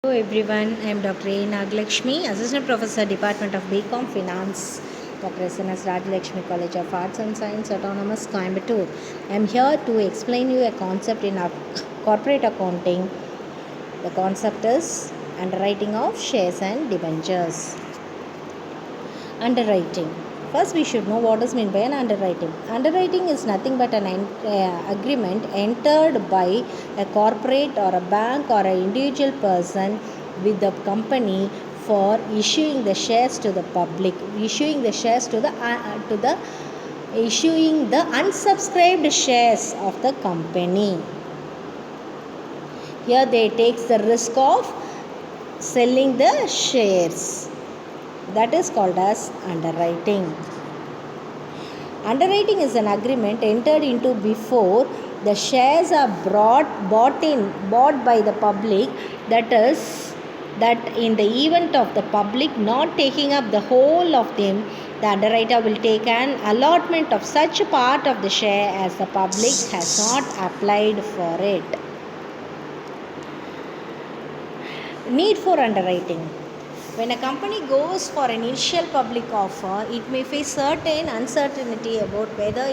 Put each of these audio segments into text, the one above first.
Hello everyone, I am Dr. A. Nagalakshmi, Assistant Professor, Department of BCom Finance, Dr. S.N.S. Rajalakshmi College of Arts and Science, Autonomous, Coimbatore. I am here to explain you a concept in our corporate accounting. The concept is underwriting of shares and debentures. Underwriting. First, we should know what is meant by an underwriting. Underwriting is nothing but an agreement entered by a corporate or a bank or an individual person with the company for issuing the shares to the public, issuing the shares to the issuing the unsubscribed shares of the company. Here they takes the risk of selling the shares. That is called as underwriting. Underwriting is an agreement entered into before the shares are bought by the public. That is, that in the event of the public not taking up the whole of them, the underwriter will take an allotment of such a part of the share as the public has not applied for it. Need for underwriting. When a company goes for an initial public offer, it may face certain uncertainty about whether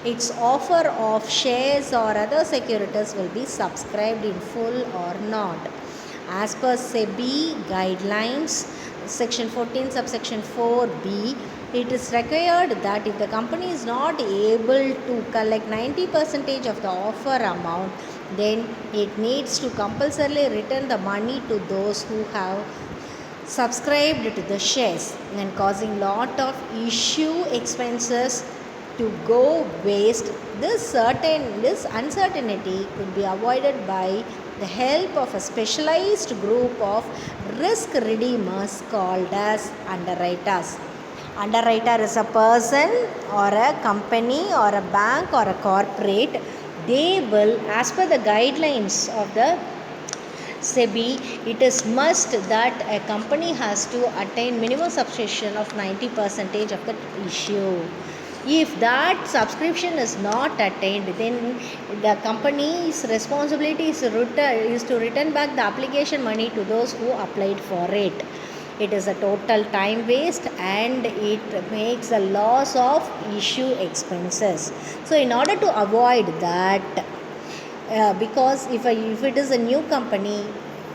its offer of shares or other securities will be subscribed in full or not. As per SEBI guidelines, Section 14, subsection 4b, it is required that if the company is not able to collect 90% of the offer amount, then it needs to compulsorily return the money to those who have subscribed to the shares, and causing lot of issue expenses to go waste. This uncertainty could be avoided by the help of a specialized group of risk redeemers called as underwriters. Underwriter is a person or a company or a bank or a corporate. They will, as per the guidelines of the SEBI, it is must that a company has to attain minimum subscription of 90% of the issue. If that subscription is not attained, then the company's responsibility is to return back the application money to those who applied for it. It is a total time waste and it makes a loss of issue expenses. So in order to avoid that, because if it is a new company,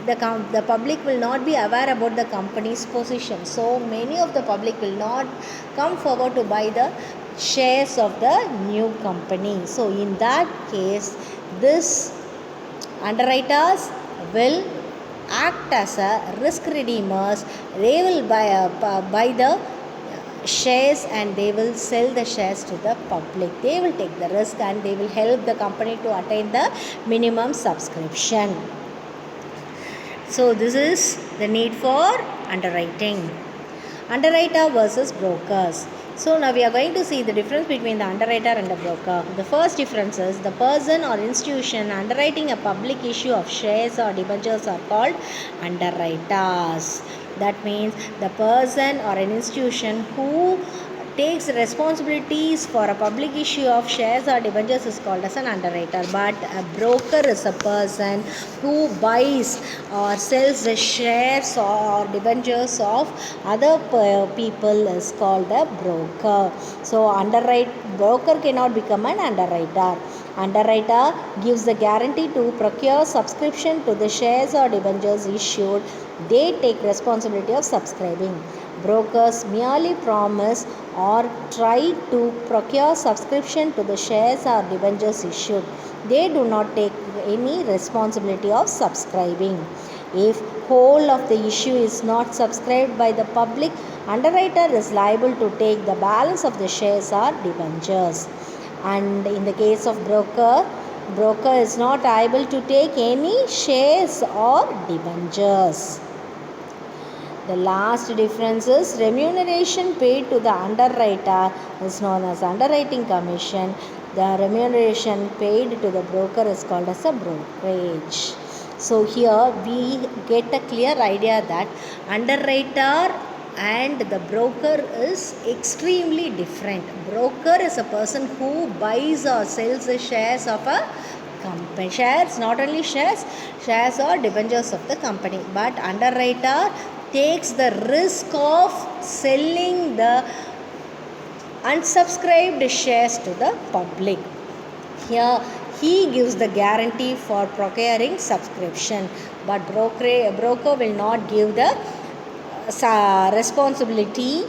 the public will not be aware about the company's position, so many of the public will not come forward to buy the shares of the new company. So in that case, this underwriters will act as a risk redeemers. They will buy the shares and they will sell the shares to the public. They will take the risk and they will help the company to attain the minimum subscription. So this is the need for underwriting. Underwriter versus brokers. So now we are going to see the difference between the underwriter and the broker. The first difference is the person or institution underwriting a public issue of shares or debentures are called underwriters. That means the person or an institution who takes responsibilities for a public issue of shares or debentures is called as an underwriter. But a broker is a person who buys or sells the shares or debentures of other people is called a broker. So broker cannot become an underwriter. Underwriter gives the guarantee to procure subscription to the shares or debentures issued. They take responsibility of subscribing. Brokers merely promise or try to procure subscription to the shares or debentures issued. They do not take any responsibility of subscribing. If whole of the issue is not subscribed by the public, underwriter is liable to take the balance of the shares or debentures. And in the case of broker is not able to take any shares or debentures. The last difference is remuneration paid to the underwriter is known as underwriting commission. The remuneration paid to the broker is called as a brokerage. So here we get a clear idea that underwriter and the broker is extremely different. Broker is a person who buys or sells the shares of a company. Shares, not only shares or debentures of the company, but underwriter takes the risk of selling the unsubscribed shares to the public. Here he gives the guarantee for procuring subscription, but broker will not give the responsibility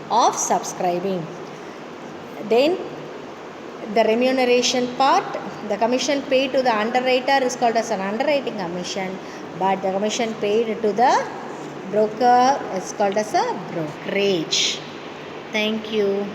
of subscribing. Then the remuneration part, the commission paid to the underwriter is called as an underwriting commission, but the commission paid to the broker is called as a brokerage. Thank you.